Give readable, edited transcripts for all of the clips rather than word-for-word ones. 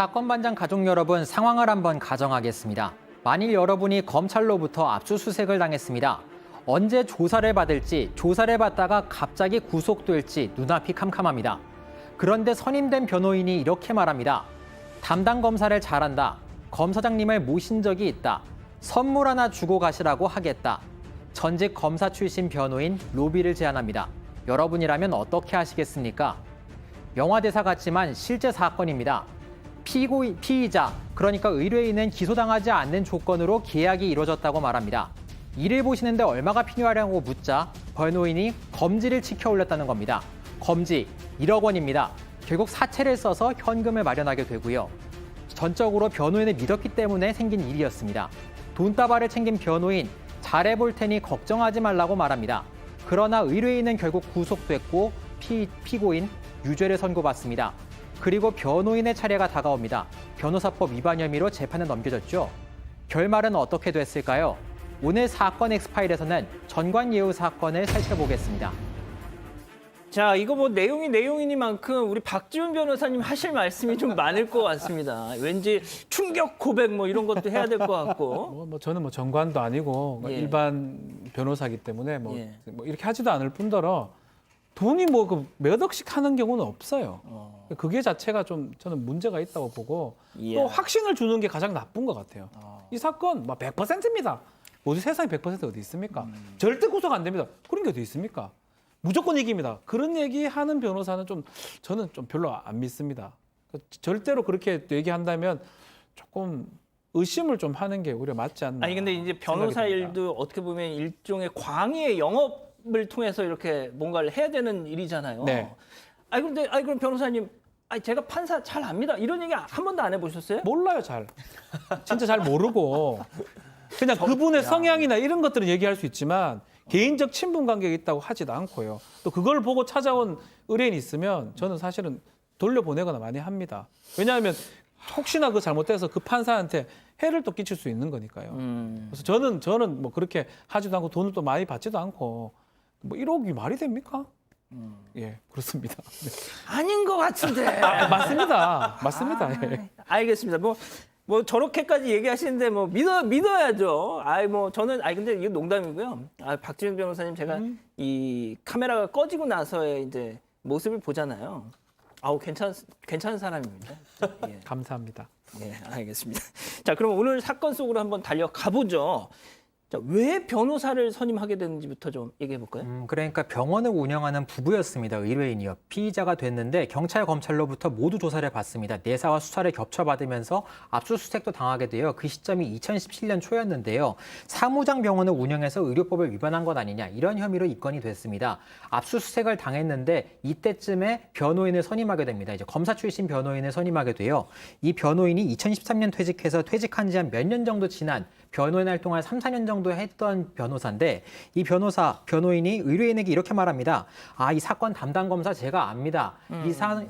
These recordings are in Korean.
사건 반장 가족 여러분, 상황을 한번 가정하겠습니다. 만일 여러분이 검찰로부터 압수수색을 당했습니다. 언제 조사를 받을지, 조사를 받다가 갑자기 구속될지 눈앞이 캄캄합니다. 그런데 선임된 변호인이 이렇게 말합니다. 담당 검사를 잘한다. 검사장님을 모신 적이 있다. 선물 하나 주고 가시라고 하겠다. 전직 검사 출신 변호인 로비를 제안합니다. 여러분이라면 어떻게 하시겠습니까? 영화 대사 같지만 실제 사건입니다. 피의자, 그러니까 의뢰인은 기소당하지 않는 조건으로 계약이 이루어졌다고 말합니다. 이를 보시는데 얼마가 필요하냐고 묻자 변호인이 검지를 치켜 올렸다는 겁니다. 검지 1억 원입니다. 결국 사채를 써서 현금을 마련하게 되고요. 전적으로 변호인을 믿었기 때문에 생긴 일이었습니다. 돈다발을 챙긴 변호인, 잘해볼 테니 걱정하지 말라고 말합니다. 그러나 의뢰인은 결국 구속됐고 피고인 유죄를 선고받습니다. 그리고 변호인의 차례가 다가옵니다. 변호사법 위반 혐의로 재판에 넘겨졌죠. 결말은 어떻게 됐을까요? 오늘 사건 엑스파일에서는 전관예우 사건을 살펴보겠습니다. 자, 이거 뭐 내용이니만큼 우리 박지훈 변호사님 하실 말씀이 좀 많을 것 같습니다. 왠지 충격 고백 뭐 이런 것도 해야 될 것 같고. 저는 정관도 아니고 예. 일반 변호사기 때문에 예. 이렇게 하지도 않을 뿐더러 돈이 몇 억씩 하는 경우는 없어요. 그게 자체가 좀 저는 문제가 있다고 보고 이야. 또 확신을 주는 게 가장 나쁜 것 같아요. 이 사건 100%입니다. 어디 세상에 100% 어디 있습니까? 절대 구속 안 됩니다. 그런 게 어디 있습니까? 무조건 이깁니다. 그런 얘기 하는 변호사는 저는 좀 별로 안 믿습니다. 절대로 그렇게 얘기한다면 조금 의심을 좀 하는 게 오히려 맞지 않나. 아니 근데 이제 변호사 일도 어떻게 보면 일종의 광의의 영업을 통해서 이렇게 뭔가를 해야 되는 일이잖아요. 네. 그럼 변호사님, 제가 판사 잘 압니다. 이런 얘기 한 번도 안 해보셨어요? 몰라요, 잘. 진짜 잘 모르고. 그냥 그분의 성향이나 이런 것들은 얘기할 수 있지만 개인적 친분 관계가 있다고 하지도 않고요. 또 그걸 보고 찾아온 의뢰인이 있으면 저는 사실은 돌려보내거나 많이 합니다. 왜냐하면 혹시나 잘못돼서 그 판사한테 해를 또 끼칠 수 있는 거니까요. 그래서 저는 그렇게 하지도 않고 돈을 또 많이 받지도 않고 1억이 말이 됩니까? 예, 그렇습니다. 네. 아닌 것 같은데. 맞습니다. 예. 알겠습니다. 뭐 저렇게까지 얘기하시는데 믿어야죠. 저는 근데 이거 농담이고요. 박지훈 변호사님 제가 이 카메라가 꺼지고 나서의 이제 모습을 보잖아요. 괜찮은 사람입니다. 예. 감사합니다. 네, 알겠습니다. 자, 그럼 오늘 사건 속으로 한번 달려가 보죠. 자, 왜 변호사를 선임하게 됐는지부터 좀 얘기해 볼까요? 그러니까 병원을 운영하는 부부였습니다. 의뢰인이요. 피의자가 됐는데 경찰, 검찰로부터 모두 조사를 받습니다. 내사와 수사를 겹쳐받으면서 압수수색도 당하게 돼요. 그 시점이 2017년 초였는데요. 사무장 병원을 운영해서 의료법을 위반한 것 아니냐 이런 혐의로 입건이 됐습니다. 압수수색을 당했는데 이때쯤에 변호인을 선임하게 됩니다. 이제 검사 출신 변호인을 선임하게 돼요. 이 변호인이 2013년 퇴직해서 퇴직한 지 한 몇 년 정도 지난 변호인 활동을 3, 4년 정도 했던 변호사인데 이 변호인이 의뢰인에게 이렇게 말합니다. 이 사건 담당 검사 제가 압니다.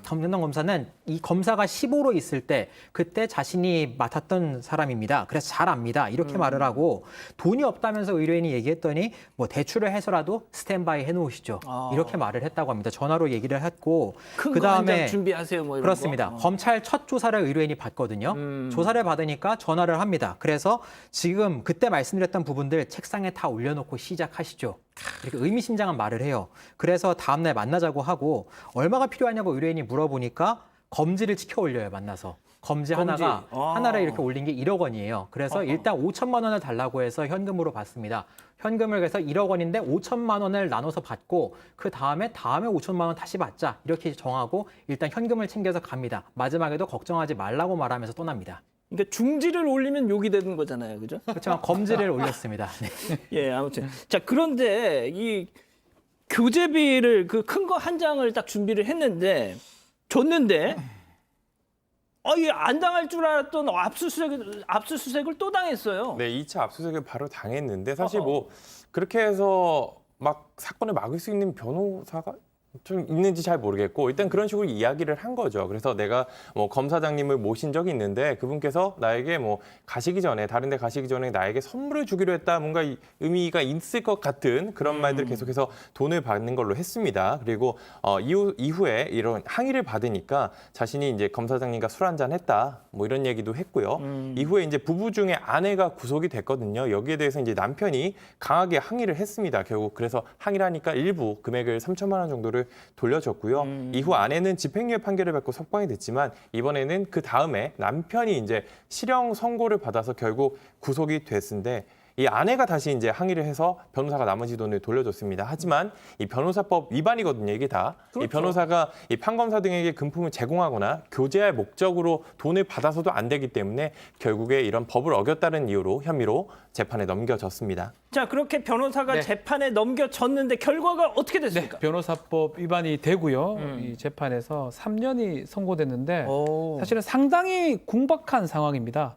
담당 검사는 이 검사가 15로 있을 때 그때 자신이 맡았던 사람입니다. 그래서 잘 압니다. 이렇게 말을 하고 돈이 없다면서 의뢰인이 얘기했더니 대출을 해서라도 스탠바이 해놓으시죠. 이렇게 말을 했다고 합니다. 전화로 얘기를 했고 큰 거 한 장 준비하세요. 뭐 이런 그렇습니다. 거. 검찰 첫 조사를 의뢰인이 받거든요. 조사를 받으니까 전화를 합니다. 그래서 지금 그때 말씀드렸던 부분들 책상에 다 올려놓고 시작하시죠. 이렇게 의미심장한 말을 해요. 그래서 다음날 만나자고 하고 얼마가 필요하냐고 의뢰인이 물어보니까 검지를 치켜 올려요. 만나서. 검지 하나를 이렇게 올린 게 1억 원이에요. 그래서 일단 5천만 원을 달라고 해서 현금으로 받습니다. 현금을 그래서 1억 원인데 5천만 원을 나눠서 받고 그 다음에 5천만 원 다시 받자 이렇게 정하고 일단 현금을 챙겨서 갑니다. 마지막에도 걱정하지 말라고 말하면서 떠납니다. 그러니까 중지를 올리면 욕이 되는 거잖아요. 그죠? 그렇지만 검지를 올렸습니다. 네. 예, 아무튼. 자, 그런데 이 교재비를 그 큰 거 한 장을 딱 준비를 했는데 줬는데 이게 안 당할 줄 알았던 압수수색을 또 당했어요. 네, 2차 압수수색을 바로 당했는데 사실 그렇게 해서 막 사건을 막을 수 있는 변호사가 좀 있는지 잘 모르겠고 일단 그런 식으로 이야기를 한 거죠. 그래서 내가 뭐 검사장님을 모신 적이 있는데 그분께서 나에게 뭐 가시기 전에 다른 데 가시기 전에 나에게 선물을 주기로 했다. 뭔가 의미가 있을 것 같은 그런 말들을 계속해서 돈을 받는 걸로 했습니다. 그리고 이후에 이런 항의를 받으니까 자신이 이제 검사장님과 술 한잔 했다. 뭐 이런 얘기도 했고요. 이후에 이제 부부 중에 아내가 구속이 됐거든요. 여기에 대해서 이제 남편이 강하게 항의를 했습니다. 결국 그래서 항의를 하니까 일부 금액을 3천만 원 정도를 돌려줬고요. 이후 아내는 집행유예 판결을 받고 석방이 됐지만 이번에는 그 다음에 남편이 이제 실형 선고를 받아서 결국 구속이 됐는데 이 아내가 다시 이제 항의를 해서 변호사가 나머지 돈을 돌려줬습니다. 하지만 이 변호사법 위반이거든요. 이게 다. 그렇죠. 이 변호사가 이 판검사 등에게 금품을 제공하거나 교제할 목적으로 돈을 받아서도 안 되기 때문에 결국에 이런 법을 어겼다는 이유로 혐의로 재판에 넘겨졌습니다. 자, 그렇게 변호사가 네. 재판에 넘겨졌는데 결과가 어떻게 됐습니까? 변호사법 위반이 되고요. 이 재판에서 3년이 선고됐는데 오. 사실은 상당히 궁박한 상황입니다.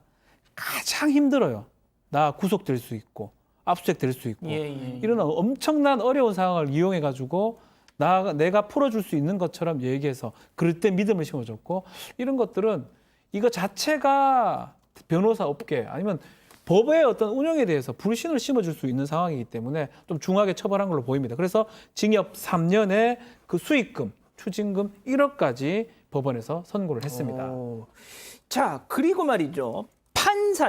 가장 힘들어요. 나 구속될 수 있고 압수수색 될 수 있고 예. 이런 엄청난 어려운 상황을 이용해 가지고 내가 풀어줄 수 있는 것처럼 얘기해서 그럴 때 믿음을 심어줬고 이런 것들은 이거 자체가 변호사 업계 아니면 법의 어떤 운영에 대해서 불신을 심어줄 수 있는 상황이기 때문에 좀 중하게 처벌한 걸로 보입니다. 그래서 징역 3년에 그 수익금, 추징금 1억까지 법원에서 선고를 했습니다. 오. 자, 그리고 말이죠.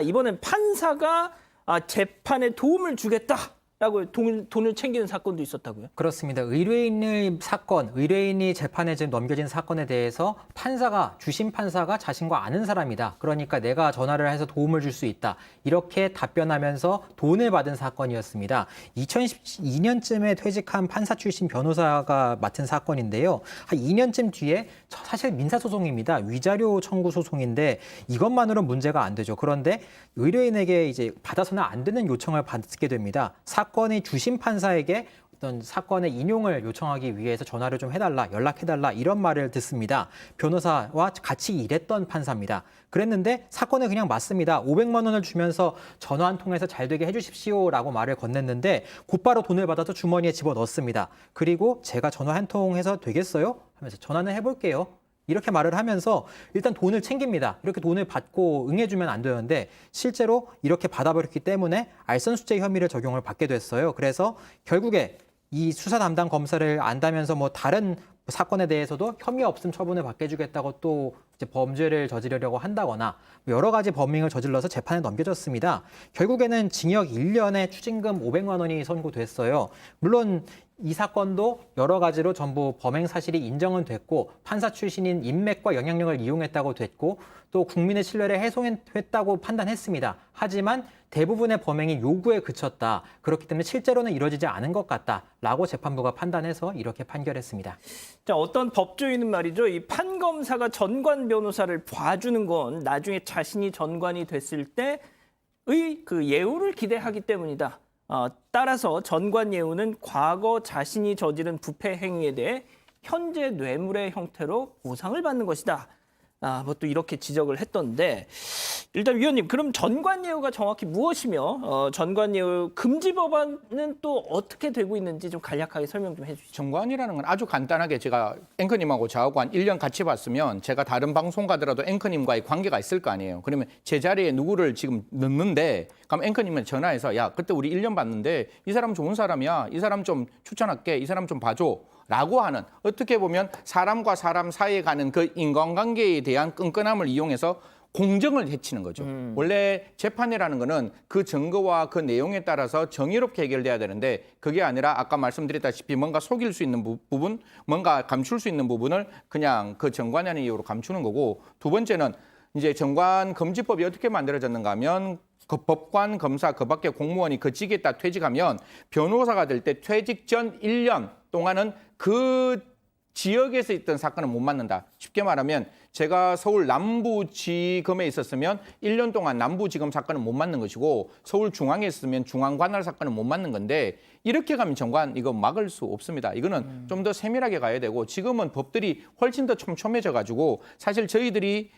이번엔 판사가 재판에 도움을 주겠다라고 돈을 챙기는 사건도 있었다고요? 그렇습니다. 의뢰인이 재판에 지금 넘겨진 사건에 대해서 주심 판사가 자신과 아는 사람이다. 그러니까 내가 전화를 해서 도움을 줄 수 있다. 이렇게 답변하면서 돈을 받은 사건이었습니다. 2012년쯤에 퇴직한 판사 출신 변호사가 맡은 사건인데요. 한 2년쯤 뒤에 사실 민사소송입니다. 위자료 청구 소송인데 이것만으로 문제가 안 되죠. 그런데 의뢰인에게 이제 받아서는 안 되는 요청을 받게 됩니다. 사건의 주심 판사에게 어떤 사건의 인용을 요청하기 위해서 전화를 좀 해달라, 연락해달라 이런 말을 듣습니다. 변호사와 같이 일했던 판사입니다. 그랬는데 사건에 그냥 맞습니다. 500만 원을 주면서 전화 한 통해서 잘 되게 해주십시오라고 말을 건넸는데 곧바로 돈을 받아서 주머니에 집어넣습니다. 그리고 제가 전화 한 통 해서 되겠어요? 하면서 전화는 해볼게요. 이렇게 말을 하면서 일단 돈을 챙깁니다. 이렇게 돈을 받고 응해주면 안 되는데 실제로 이렇게 받아버렸기 때문에 알선수재 혐의를 적용을 받게 됐어요. 그래서 결국에 이 수사 담당 검사를 안다면서 뭐 다른 사건에 대해서도 혐의 없음 처분을 받게 해주겠다고 또 이제 범죄를 저지르려고 한다거나 여러 가지 범행을 저질러서 재판에 넘겨졌습니다. 결국에는 징역 1년에 추징금 500만 원이 선고됐어요. 물론 이 사건도 여러 가지로 전부 범행 사실이 인정은 됐고 판사 출신인 인맥과 영향력을 이용했다고 됐고 또 국민의 신뢰를 훼손했다고 판단했습니다. 하지만 대부분의 범행이 요구에 그쳤다. 그렇기 때문에 실제로는 이루어지지 않은 것 같다라고 재판부가 판단해서 이렇게 판결했습니다. 자, 어떤 법조인은 말이죠. 이 판검사가 전관 변호사를 봐주는 건 나중에 자신이 전관이 됐을 때의 그 예우를 기대하기 때문이다. 따라서 전관 예우는 과거 자신이 저지른 부패 행위에 대해 현재 뇌물의 형태로 보상을 받는 것이다. 뭐 또 이렇게 지적을 했던데 일단 위원님 그럼 전관 예우가 정확히 무엇이며 전관 예우 금지 법안은 또 어떻게 되고 있는지 좀 간략하게 설명 좀 해주시죠. 전관이라는 건 아주 간단하게 제가 앵커님하고 저하고 한 1년 같이 봤으면 제가 다른 방송 가더라도 앵커님과의 관계가 있을 거 아니에요. 그러면 제 자리에 누구를 지금 넣는데 그럼 앵커님은 전화해서 야 그때 우리 1년 봤는데 이 사람 좋은 사람이야. 이 사람 좀 추천할게. 이 사람 좀 봐줘. 라고 하는 어떻게 보면 사람과 사람 사이에 가는 그 인간관계에 대한 끈끈함을 이용해서 공정을 해치는 거죠. 원래 재판이라는 거는 그 증거와 그 내용에 따라서 정의롭게 해결돼야 되는데 그게 아니라 아까 말씀드렸다시피 뭔가 속일 수 있는 부분, 뭔가 감출 수 있는 부분을 그냥 그 정관이라는 이유로 감추는 거고 두 번째는 이제 정관 금지법이 어떻게 만들어졌는가 하면 그 법관, 검사, 그 밖에 공무원이 그 직에 딱 퇴직하면 변호사가 될 때 퇴직 전 1년 동안은 그 지역에서 있던 사건은 못 맡는다. 쉽게 말하면 제가 서울 남부지검에 있었으면 1년 동안 남부지검 사건은 못 맡는 것이고 서울 중앙에 있으면 중앙관할 사건은 못 맡는 건데 이렇게 가면 정관 이거 막을 수 없습니다. 이거는 좀 더 세밀하게 가야 되고 지금은 법들이 훨씬 더 촘촘해져 가지고 사실 저희들이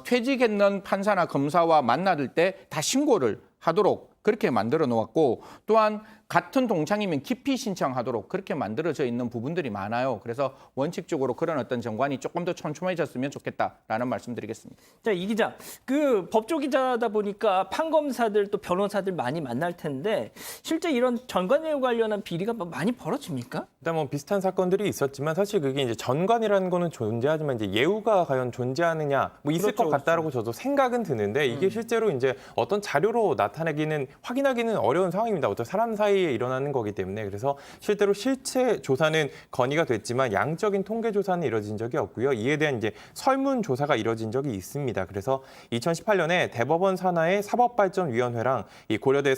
퇴직했는 판사나 검사와 만나들 때 다 신고를 하도록 그렇게 만들어 놓았고 또한 같은 동창이면 기피 신청하도록 그렇게 만들어져 있는 부분들이 많아요. 그래서 원칙적으로 그런 어떤 정관이 조금 더 촘촘해졌으면 좋겠다라는 말씀드리겠습니다. 자, 이 기자, 그 법조 기자다 보니까 판검사들 또 변호사들 많이 만날 텐데 실제 이런 전관예우 관련한 비리가 많이 벌어집니까? 일단 뭐 비슷한 사건들이 있었지만 사실 그게 이제 전관이라는 거는 존재하지만 이제 예우가 과연 존재하느냐 뭐 있을 그렇죠, 것 같다라고 저도 생각은 드는데 이게 실제로 이제 어떤 자료로 나타내기는 확인하기는 어려운 상황입니다. 어떤 사람 사이에 일어나는 거기 때문에 그래서 실제로 실체 조사는 건의가 됐지만 양적인 통계 조사는 이뤄진 적이 없고요. 이에 대한 이제 설문 조사가 이뤄진 적이 있습니다. 그래서 2018년에 대법원 산하의 사법발전위원회랑 이 고려대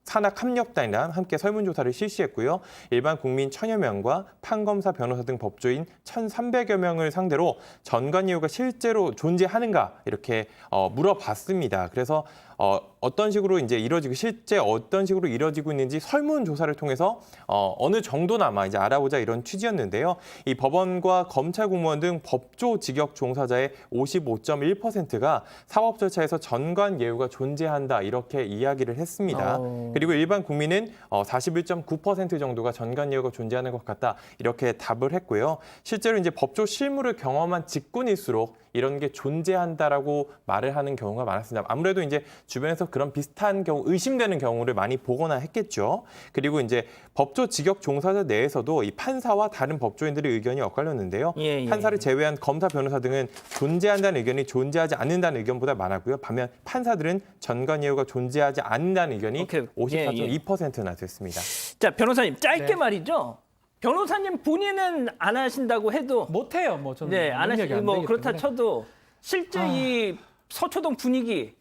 산학협력단이랑 함께 설문조사를 실시했고요. 일반 국민 1,000여 명과 판검사, 변호사 등 법조인 1,300여 명을 상대로 전관예우가 실제로 존재하는가 이렇게 물어봤습니다. 그래서 어떤 식으로 이제 이루어지고 실제 어떤 식으로 이루어지고 있는지 설문조사를 통해서 어느 정도나마 이제 알아보자 이런 취지였는데요. 이 법원과 검찰 공무원 등 법조 직역 종사자의 55.1%가 사법 절차에서 전관 예우가 존재한다 이렇게 이야기를 했습니다. 그리고 일반 국민은 41.9% 정도가 전관 예우가 존재하는 것 같다 이렇게 답을 했고요. 실제로 이제 법조 실무를 경험한 직군일수록 이런 게 존재한다라고 말을 하는 경우가 많았습니다. 아무래도 이제 주변에서 그런 비슷한 경우, 의심되는 경우를 많이 보거나 했겠죠. 그리고 이제 법조 직역 종사자 내에서도 이 판사와 다른 법조인들의 의견이 엇갈렸는데요. 판사를 제외한 검사, 변호사 등은 존재한다는 의견이 존재하지 않는다는 의견보다 많았고요. 반면 판사들은 전관예우가 존재하지 않는다는 의견이 54.2%나 됐습니다. 자, 변호사님 짧게 네. 말이죠. 변호사님 본인은 안 하신다고 해도 못해요. 뭐 저는 네, 안 능력이 하시고 안 뭐 되기 그렇다 때문에. 쳐도 실제 이 서초동 분위기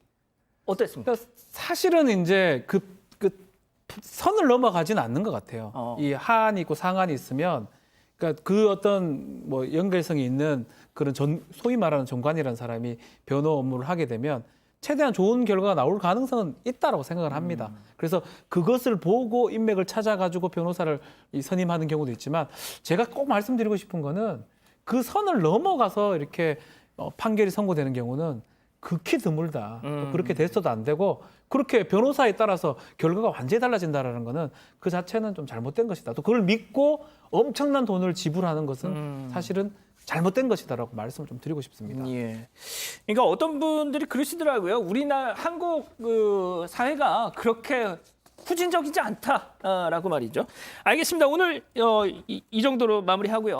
어땠습니까? 그러니까 사실은 이제 그 선을 넘어가지는 않는 것 같아요. 이 하한이 있고 상한이 있으면 그러니까 그 어떤 뭐 연결성이 있는 그런 소위 말하는 전관이라는 사람이 변호 업무를 하게 되면 최대한 좋은 결과가 나올 가능성은 있다라고 생각을 합니다. 그래서 그것을 보고 인맥을 찾아가지고 변호사를 선임하는 경우도 있지만 제가 꼭 말씀드리고 싶은 거는 그 선을 넘어가서 이렇게 판결이 선고되는 경우는 극히 드물다. 그렇게 됐어도 안 되고 그렇게 변호사에 따라서 결과가 완전히 달라진다라는 거는 그 자체는 좀 잘못된 것이다. 또 그걸 믿고 엄청난 돈을 지불하는 것은 사실은 잘못된 것이다라고 말씀을 좀 드리고 싶습니다. 예. 그러니까 어떤 분들이 그러시더라고요. 우리나라 한국 그 사회가 그렇게 후진적이지 않다라고 말이죠. 알겠습니다. 오늘 이 정도로 마무리하고요.